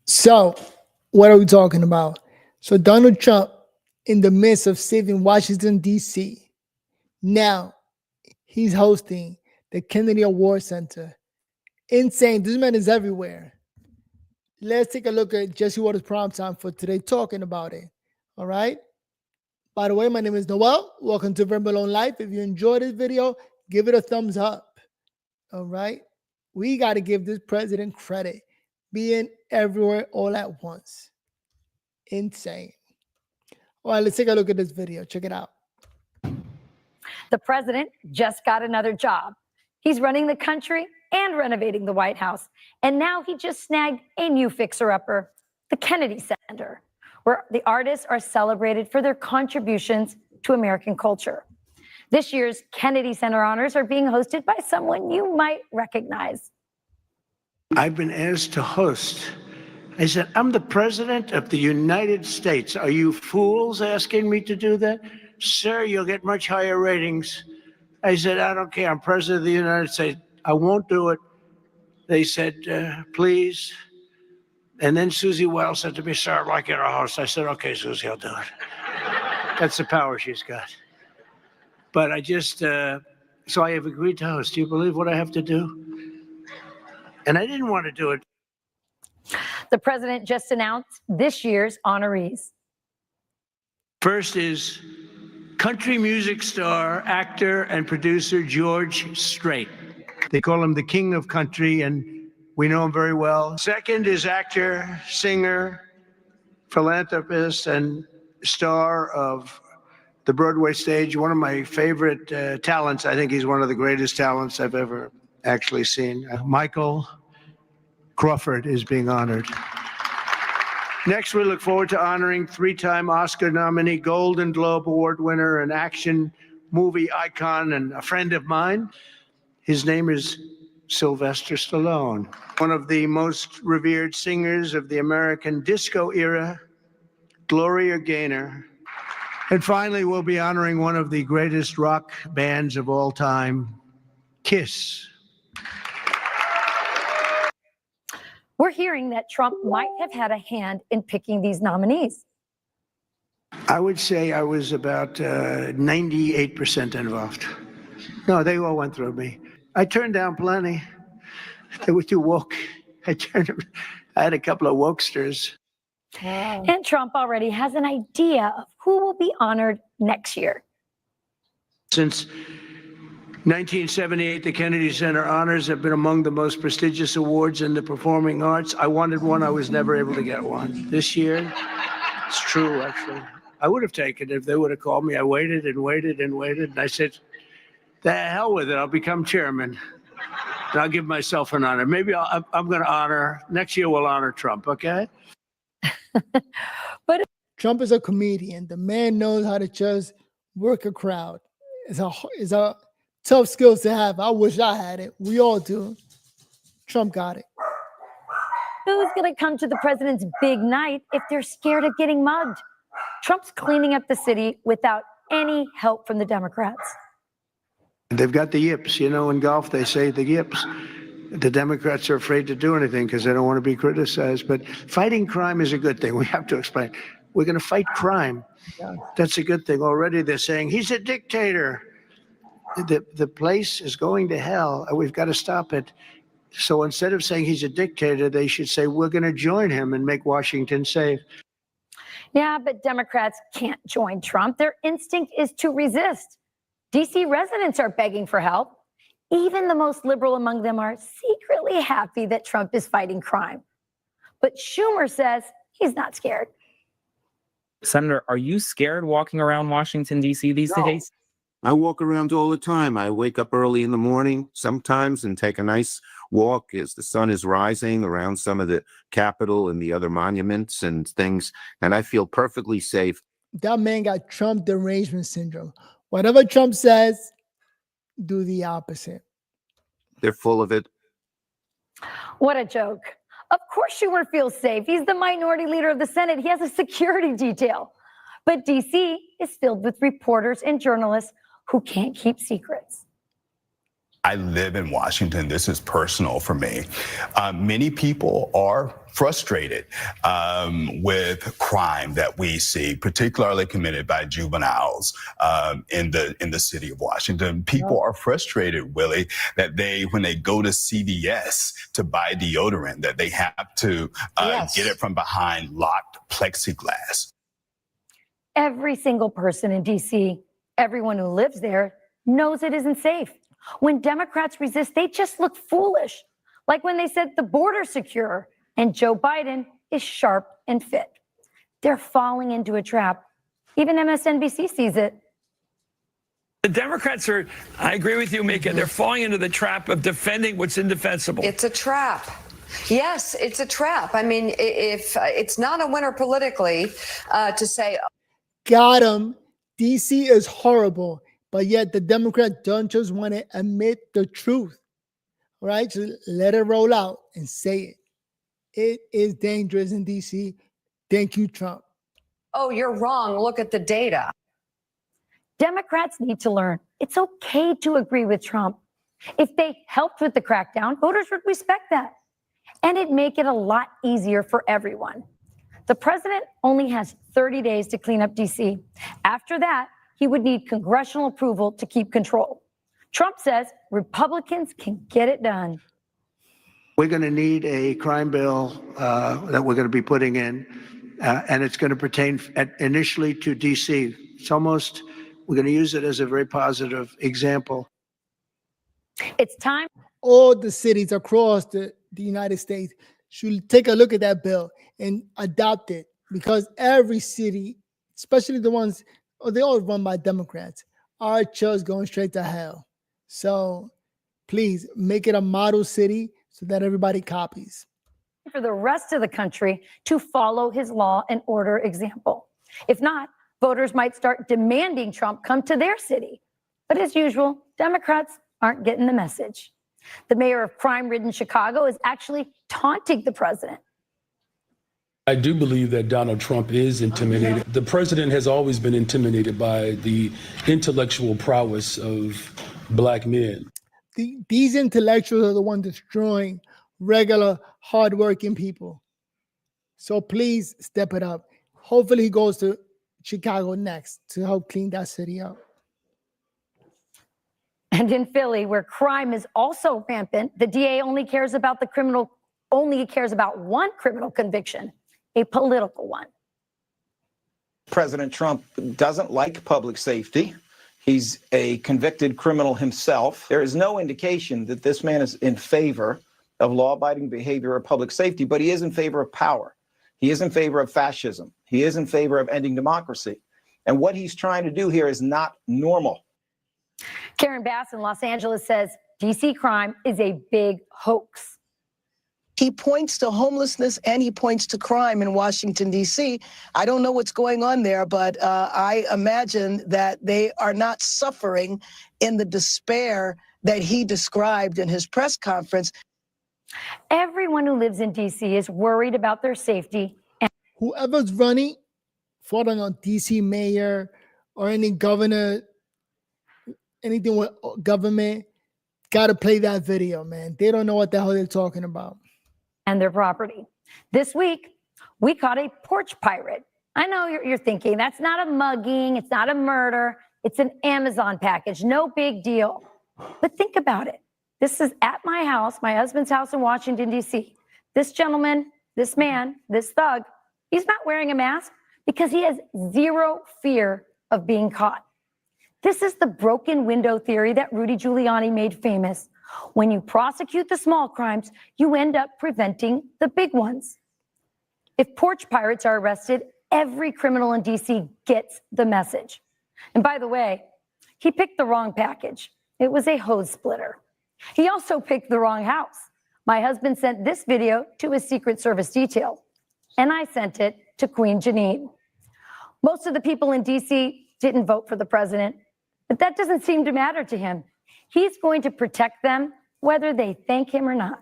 So, what are we talking about? So, Donald Trump, in the midst of saving Washington, D.C., now he's hosting the Kennedy Award Center. Insane. This man is everywhere. Let's take a look at Jesse Waters' Primetime for today, talking about it. All right. By the way, my name is Noel. Welcome to Very Malone Life. If you enjoyed this video, give it a thumbs up. All right. We got to give this president credit, being everywhere all at once. Insane. All right, let's take a look at this video. Check it out. The president just got another job. He's running the country and renovating the White House. And now he just snagged a new fixer-upper, the Kennedy Center, where the artists are celebrated for their contributions to American culture. This year's Kennedy Center honors are being hosted by someone you might recognize. I've been asked to host. I said, I'm the president of the United States. Are you fools asking me to do that? Sir, you'll get much higher ratings. I said, I don't care. I'm president of the United States. I won't do it. They said, please. And then Susie Wells said to me, sir, I'd like you to host. I said, okay, Susie, I'll do it. That's the power she's got. But I just, so I have agreed to host. Do you believe what I have to do? And I didn't want to do it. The president just announced this year's honorees. First is country music star, actor, and producer George Strait. They call him the king of country, and we know him very well. Second is actor, singer, philanthropist, and star of the Broadway stage. One of my favorite talents. I think he's one of the greatest talents I've ever actually seen. Michael Crawford is being honored. Next, we look forward to honoring three-time Oscar nominee, Golden Globe Award winner, an action movie icon, and a friend of mine. His name is Sylvester Stallone, one of the most revered singers of the American disco era, Gloria Gaynor. And finally, we'll be honoring one of the greatest rock bands of all time, Kiss. We're hearing that Trump might have had a hand in picking these nominees. I would say I was about 98% involved. No, they all went through me. I turned down plenty. They were too woke. I had a couple of wokesters. And Trump already has an idea of who will be honored next year. Since 1978, the Kennedy Center honors have been among the most prestigious awards in the performing arts. I wanted one. I was never able to get one. This year, it's true, actually. I would have taken it if they would have called me. I waited and waited and waited. And I said, the hell with it. I'll become chairman. And I'll give myself an honor. Maybe I'm going to honor, next year we'll honor Trump, okay? But Trump is a comedian. The man knows how to just work a crowd. It's a tough skills to have. I wish I had it. We all do. Trump got it. who's going to come to the president's big night if they're scared of getting mugged? Trump's cleaning up the city without any help from the Democrats. They've got the yips. You know, in golf, they say the yips. The Democrats are afraid to do anything because they don't want to be criticized. But fighting crime is a good thing. We have to explain. We're going to fight crime. Yeah. That's a good thing. Already they're saying, he's a dictator. The place is going to hell. We've got to stop it. So instead of saying he's a dictator, they should say, we're going to join him and make Washington safe. Yeah, but Democrats can't join Trump. Their instinct is to resist. D.C. residents are begging for help. Even the most liberal among them are secretly happy that Trump is fighting crime. But Schumer says he's not scared. Senator, are you scared walking around Washington, D.C. these days? I walk around all the time. I wake up early in the morning sometimes and take a nice walk as the sun is rising around some of the Capitol and the other monuments and things, and I feel perfectly safe. That man got Trump derangement syndrome. Whatever Trump says, do the opposite. They're full of it. What a joke. Of course Schumer feels safe. He's the minority leader of the Senate. He has a security detail. But D.C. is filled with reporters and journalists who can't keep secrets. I live in Washington. This is personal for me. Many people are frustrated with crime that we see, particularly committed by juveniles in the city of Washington. People are frustrated, Willie, that when they go to CVS to buy deodorant, that they have to get it from behind locked plexiglass. Every single person in DC, everyone who lives there, knows it isn't safe. When Democrats resist, they just look foolish. Like when they said the border's secure and Joe Biden is sharp and fit. They're falling into a trap. Even MSNBC sees it. The Democrats are, I agree with you, Mika, they're falling into the trap of defending what's indefensible. It's a trap. Yes, it's a trap. I mean, if it's not a winner politically to say, Got him. DC is horrible, but yet the Democrats don't just want to admit the truth. All right, so let it roll out and say it. It is dangerous in DC. Thank you, Trump. oh, you're wrong, look at the data. Democrats need to learn it's okay to agree with Trump. If they helped with the crackdown, voters would respect that. And it'd make it a lot easier for everyone. The president only has 30 days to clean up DC. After that, he would need congressional approval to keep control. Trump says Republicans can get it done. We're going to need a crime bill that we're going to be putting in, and it's going to pertain initially to DC. It's almost, we're going to use it as a very positive example. It's time. All the cities across the United States should take a look at that bill and adopt it, because every city, especially the ones, they all run by Democrats, are just going straight to hell. So please make it a model city so that everybody copies. For the rest of the country to follow his law and order example. If not, voters might start demanding Trump come to their city. But as usual, Democrats aren't getting the message. The mayor of crime-ridden Chicago is actually taunting the president. I do believe that Donald Trump is intimidated. The president has always been intimidated by the intellectual prowess of Black men. These intellectuals are the ones destroying regular, hardworking people. So please step it up. Hopefully he goes to Chicago next to help clean that city up. And in Philly, where crime is also rampant, the DA only cares about one criminal conviction, a political one. President Trump doesn't like public safety. He's a convicted criminal himself. There is no indication that this man is in favor of law-abiding behavior or public safety, but he is in favor of power. He is in favor of fascism. He is in favor of ending democracy. And what he's trying to do here is not normal. Karen Bass in Los Angeles says DC crime is a big hoax. He points to homelessness and he points to crime in Washington, D.C. I don't know what's going on there, but I imagine that they are not suffering in the despair that he described in his press conference. Everyone who lives in D.C. is worried about their safety. And whoever's running for a D.C. mayor or any governor, anything with government, got to play that video, man. They don't know what the hell they're talking about. And their property. This week, we caught a porch pirate. I know you're thinking that's not a mugging, it's not a murder, it's an Amazon package, no big deal. But think about it. This is at my house, my husband's house in Washington, D.C. This gentleman, this man, this thug, he's not wearing a mask because he has zero fear of being caught. This is the broken window theory that Rudy Giuliani made famous. When you prosecute the small crimes, you end up preventing the big ones. If porch pirates are arrested, every criminal in DC gets the message. And by the way, he picked the wrong package. It was a hose splitter. He also picked the wrong house. My husband sent this video to his Secret Service detail, and I sent it to Queen Janine. Most of the people in DC didn't vote for the president, but that doesn't seem to matter to him. He's going to protect them whether they thank him or not.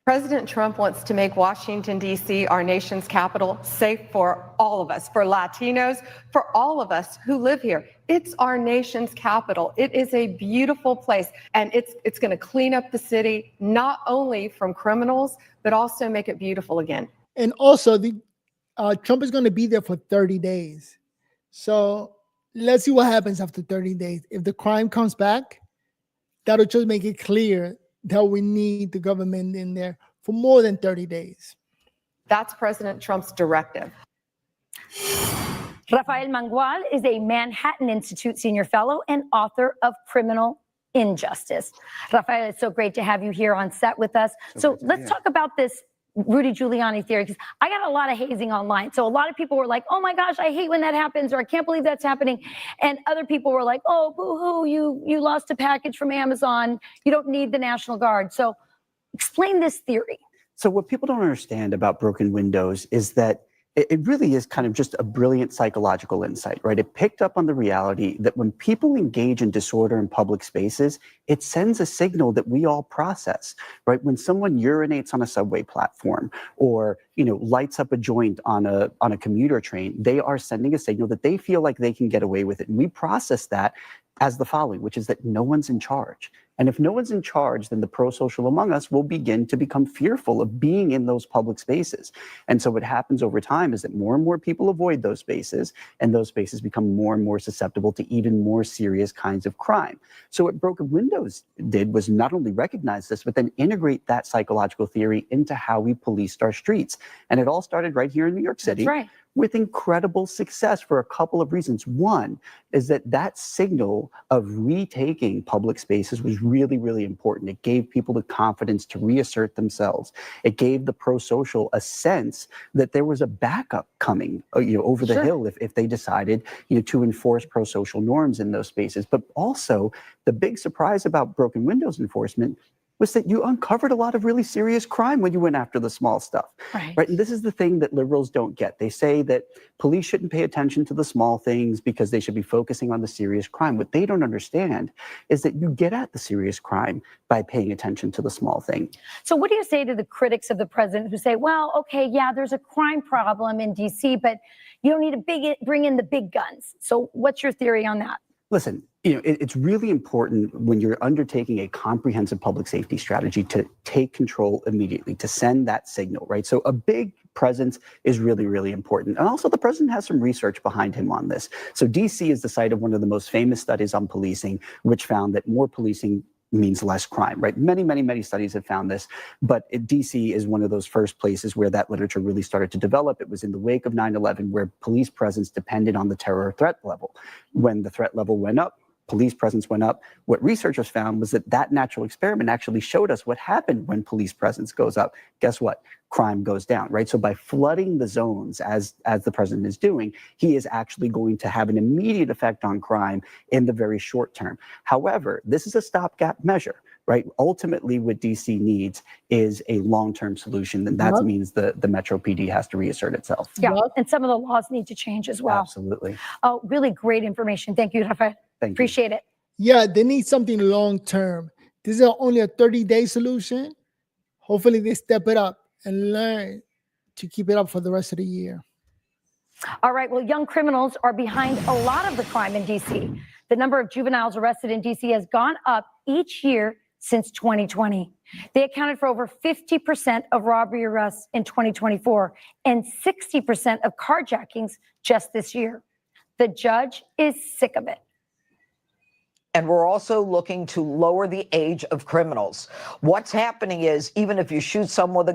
President Trump wants to make Washington, D.C., our nation's capital, safe for all of us, for Latinos, for all of us who live here. It's our nation's capital. It is a beautiful place, and it's going to clean up the city, not only from criminals, but also make it beautiful again. And also, Trump is going to be there for 30 days. So let's see what happens after 30 days. If the crime comes back, that'll just make it clear that we need the government in there for more than 30 days. That's President Trump's directive. Rafael Mangual is a Manhattan Institute senior fellow and author of Criminal Injustice. Rafael, it's so great to have you here on set with us. So let's talk about this Rudy Giuliani theory, because I got a lot of hazing online. So a lot of people were like, oh my gosh, I hate when that happens, or I can't believe that's happening. And other people were like, oh, boo-hoo, you lost a package from Amazon. You don't need the National Guard. So explain this theory. So what people don't understand about broken windows is that it really is kind of just a brilliant psychological insight, right? It picked up on the reality that when people engage in disorder in public spaces, it sends a signal that we all process, right? When someone urinates on a subway platform or, lights up a joint on a commuter train, they are sending a signal that they feel like they can get away with it. And we process that as the following, which is that no one's in charge. And if no one's in charge, then the pro-social among us will begin to become fearful of being in those public spaces. And so what happens over time is that more and more people avoid those spaces, and those spaces become more and more susceptible to even more serious kinds of crime. So what Broken Windows did was not only recognize this, but then integrate that psychological theory into how we policed our streets. And it all started right here in New York City. That's right. With incredible success for a couple of reasons. One is that signal of retaking public spaces was really, really important. It gave people the confidence to reassert themselves. It gave the pro-social a sense that there was a backup coming, over the hill if they decided, to enforce pro-social norms in those spaces. But also, the big surprise about broken windows enforcement was that you uncovered a lot of really serious crime when you went after the small stuff. Right? And this is the thing that liberals don't get. They say that police shouldn't pay attention to the small things because they should be focusing on the serious crime. What they don't understand is that you get at the serious crime by paying attention to the small thing. So what do you say to the critics of the president who say, well, okay, yeah, there's a crime problem in DC, but you don't need to bring in the big guns. So what's your theory on that? Listen, it's really important when you're undertaking a comprehensive public safety strategy to take control immediately, to send that signal, right? So a big presence is really, really important. And also the president has some research behind him on this. So DC is the site of one of the most famous studies on policing, which found that more policing means less crime, right? Many studies have found this, but DC is one of those first places where that literature really started to develop. It was in the wake of 9/11 where police presence depended on the terror threat level. When the threat level went up, police presence went up. What researchers found was that natural experiment actually showed us what happened when police presence goes up. Guess what? Crime goes down, right? So by flooding the zones, as the president is doing, he is actually going to have an immediate effect on crime in the very short term. However, this is a stopgap measure, right? Ultimately, what DC needs is a long-term solution, and that means the Metro PD has to reassert itself. Yeah, and some of the laws need to change as well. Absolutely. Oh, really great information. Thank you, Rafael. Appreciate it. Yeah, they need something long-term. This is only a 30-day solution. Hopefully they step it up and learn to keep it up for the rest of the year. All right, well, young criminals are behind a lot of the crime in D.C. The number of juveniles arrested in D.C. has gone up each year since 2020. They accounted for over 50% of robbery arrests in 2024 and 60% of carjackings just this year. The judge is sick of it. And we're also looking to lower the age of criminals. What's happening is, even if you shoot someone with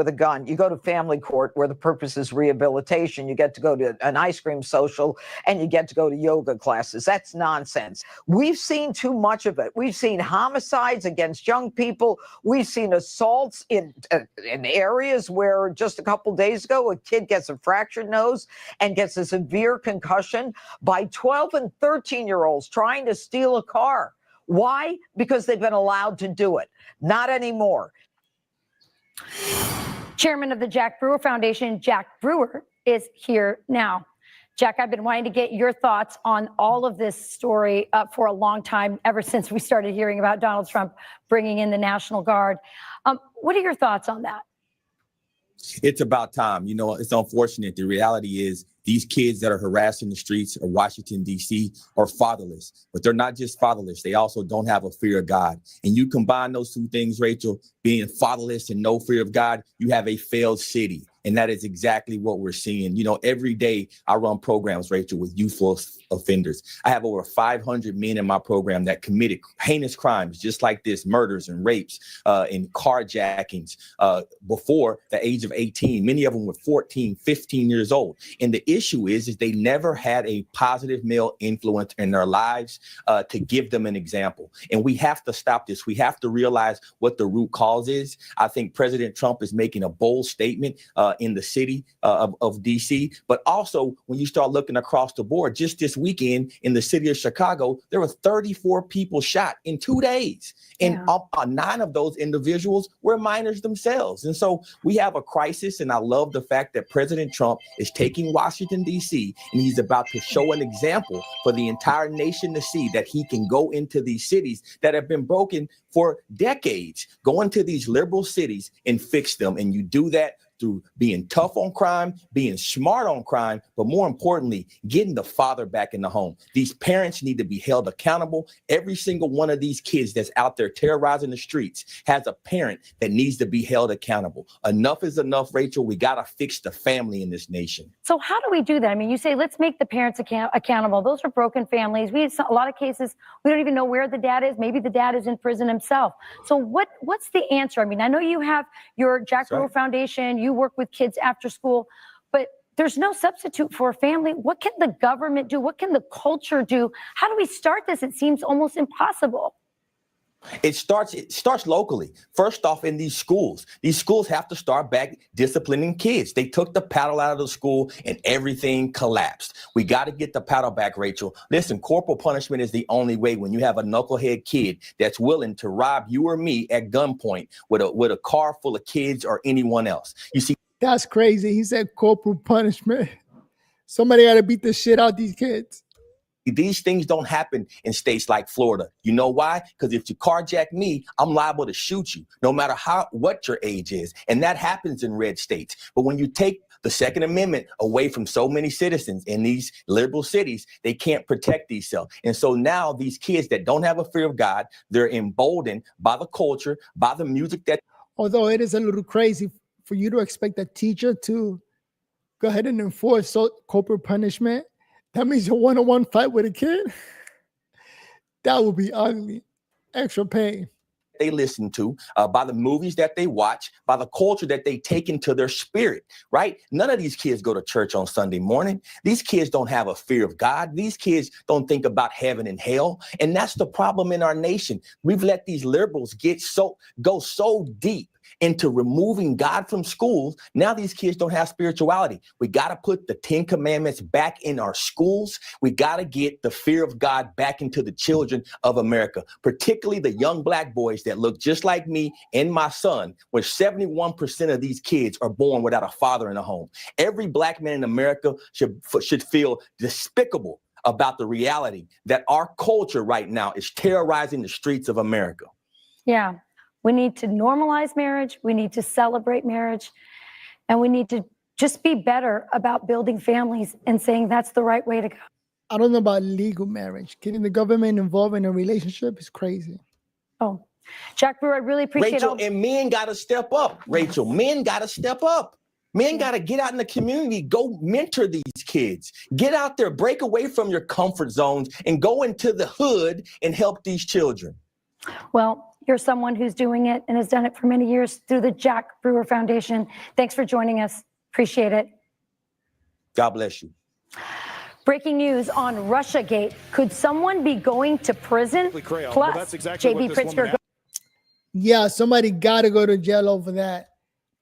a gun, you go to family court where the purpose is rehabilitation. You get to go to an ice cream social and you get to go to yoga classes. That's nonsense. We've seen too much of it. We've seen homicides against young people. We've seen assaults in areas where just a couple days ago, a kid gets a fractured nose and gets a severe concussion by 12 and 13-year-olds trying to steal a car. Why? Because they've been allowed to do it. Not anymore. Chairman of the Jack Brewer Foundation, Jack Brewer, is here now. Jack, I've been wanting to get your thoughts on all of this story for a long time, ever since we started hearing about Donald Trump bringing in the National Guard. What are your thoughts on that? It's about time. You know, it's unfortunate. The reality is these kids that are harassed in the streets of Washington, D.C. are fatherless, but they're not just fatherless. They also don't have a fear of God. And you combine those two things, Rachel, being fatherless and no fear of God, you have a failed city. And that is exactly what we're seeing. You know, every day I run programs, Rachel, with youthful offenders. I have over 500 men in my program that committed heinous crimes just like this, murders and rapes and carjackings before the age of 18. Many of them were 14, 15 years old. And the issue is they never had a positive male influence in their lives to give them an example. And we have to stop this. We have to realize what the root cause is. I think President Trump is making a bold statement in the city of D.C. But also, when you start looking across the board, just this weekend in the city of Chicago, there were 34 people shot in 2 days. And 9 of those individuals were minors themselves. And so we have a crisis. And I love the fact that President Trump is taking Washington, D.C., and he's about to show an example for the entire nation to see that he can go into these cities that have been broken for decades, go into these liberal cities and fix them. And you do that through being tough on crime, being smart on crime, but more importantly, getting the father back in the home. These parents need to be held accountable. Every single one of these kids that's out there terrorizing the streets has a parent that needs to be held accountable. Enough is enough, Rachel. We got to fix the family in this nation. So how do we do that? I mean, you say, let's make the parents accountable. Those are broken families. We have a lot of cases, we don't even know where the dad is. Maybe the dad is in prison himself. So what's the answer? I mean, I know you have your Jack Brewer Foundation, you work with kids after school, but there's no substitute for a family. What can the government do? What can the culture do? How do we start this? It seems almost impossible. It starts locally. First off, in these schools have to start back disciplining kids. They took the paddle out of the school and everything collapsed. We got to get the paddle back, Rachel. Listen, corporal punishment is the only way when you have a knucklehead kid that's willing to rob you or me at gunpoint with a car full of kids or anyone else. You see, that's crazy. He said corporal punishment. Somebody got to beat the shit out these kids. These things don't happen in states like Florida. You know why? Because if you carjack me, I'm liable to shoot you, no matter what your age is. And that happens in red states. But when you take the Second Amendment away from so many citizens in these liberal cities, they can't protect themselves. And so now these kids that don't have a fear of God, they're emboldened by the culture, by the music that. Although it is a little crazy for you to expect a teacher to go ahead and enforce corporal punishment. That means a one-on-one fight with a kid? That would be ugly. Extra pain. They listen to, by the movies that they watch, by the culture that they take into their spirit, right? None of these kids go to church on Sunday morning. These kids don't have a fear of God. These kids don't think about heaven and hell. And that's the problem in our nation. We've let these liberals go so deep into removing God from schools. Now these kids don't have spirituality. We got to put the 10 Commandments back in our schools. We got to get the fear of God back into the children of America, particularly the young black boys that look just like me and my son, where 71% of these kids are born without a father in a home. Every black man in America should feel despicable about the reality that our culture right now is terrorizing the streets of America. Yeah. We need to normalize marriage. We need to celebrate marriage. And we need to just be better about building families and saying that's the right way to go. I don't know about legal marriage. Getting the government involved in a relationship is crazy. Oh, Jack Brewer, I really appreciate Rachel, and men got to step up. Rachel, men got to step up. Men got to get out in the community, go mentor these kids. Get out there, break away from your comfort zones and go into the hood and help these children. Well, you're someone who's doing it and has done it for many years through the Jack Brewer Foundation. Thanks for joining us. Appreciate it. God bless you. Breaking news on Russiagate. Could someone be going to prison? Plus, that's exactly J.B. Pritzker. Yeah, somebody got to go to jail over that.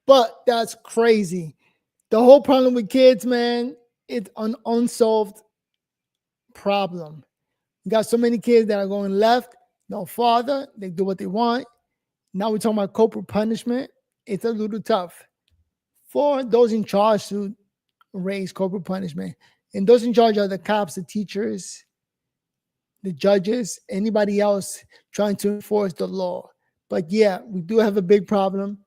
But that's crazy. The whole problem with kids, man, it's an unsolved problem. You got so many kids that are going left. No father, they do what they want. Now we're talking about corporal punishment. It's a little tough for those in charge to raise corporal punishment. And those in charge are the cops, the teachers, the judges, anybody else trying to enforce the law. But yeah, we do have a big problem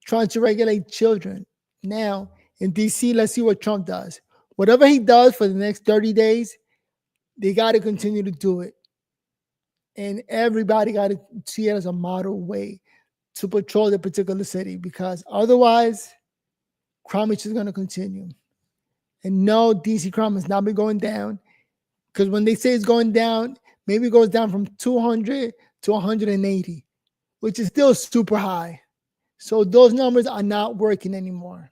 trying to regulate children. Now, in DC, let's see what Trump does. Whatever he does for the next 30 days, they got to continue to do it. And everybody got to see it as a model way to patrol the particular city, because otherwise, crime is just going to continue. And no, DC crime has not been going down, because when they say it's going down, maybe it goes down from 200 to 180, which is still super high. So those numbers are not working anymore.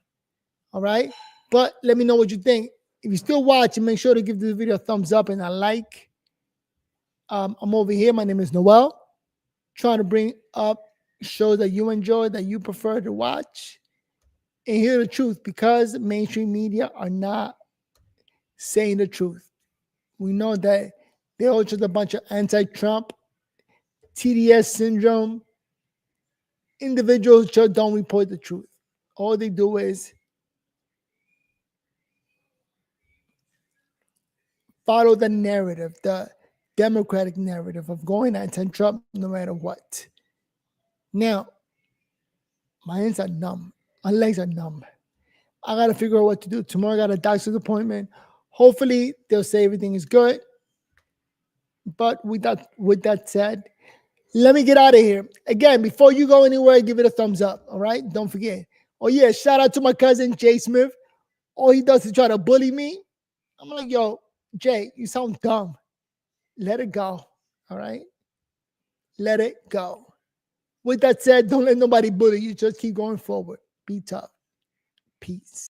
All right. But let me know what you think. If you're still watching, make sure to give this video a thumbs up and a like. I'm over here. My name is Noel, trying to bring up shows that you enjoy, that you prefer to watch, and hear the truth, because mainstream media are not saying the truth. We know that they're all just a bunch of anti-Trump, TDS syndrome individuals just don't report the truth. All they do is follow the narrative, the Democratic narrative of going anti-Trump no matter what. Now, my hands are numb. My legs are numb. I got to figure out what to do. Tomorrow I got a doctor's appointment. Hopefully they'll say everything is good. But with that said, let me get out of here. Again, before you go anywhere, give it a thumbs up. All right? Don't forget. Oh yeah, shout out to my cousin Jay Smith. All he does is try to bully me. I'm like, yo, Jay, you sound dumb. Let it go. All right? Let it go. With that said, don't let nobody bully you. Just keep going forward. Be tough. Peace.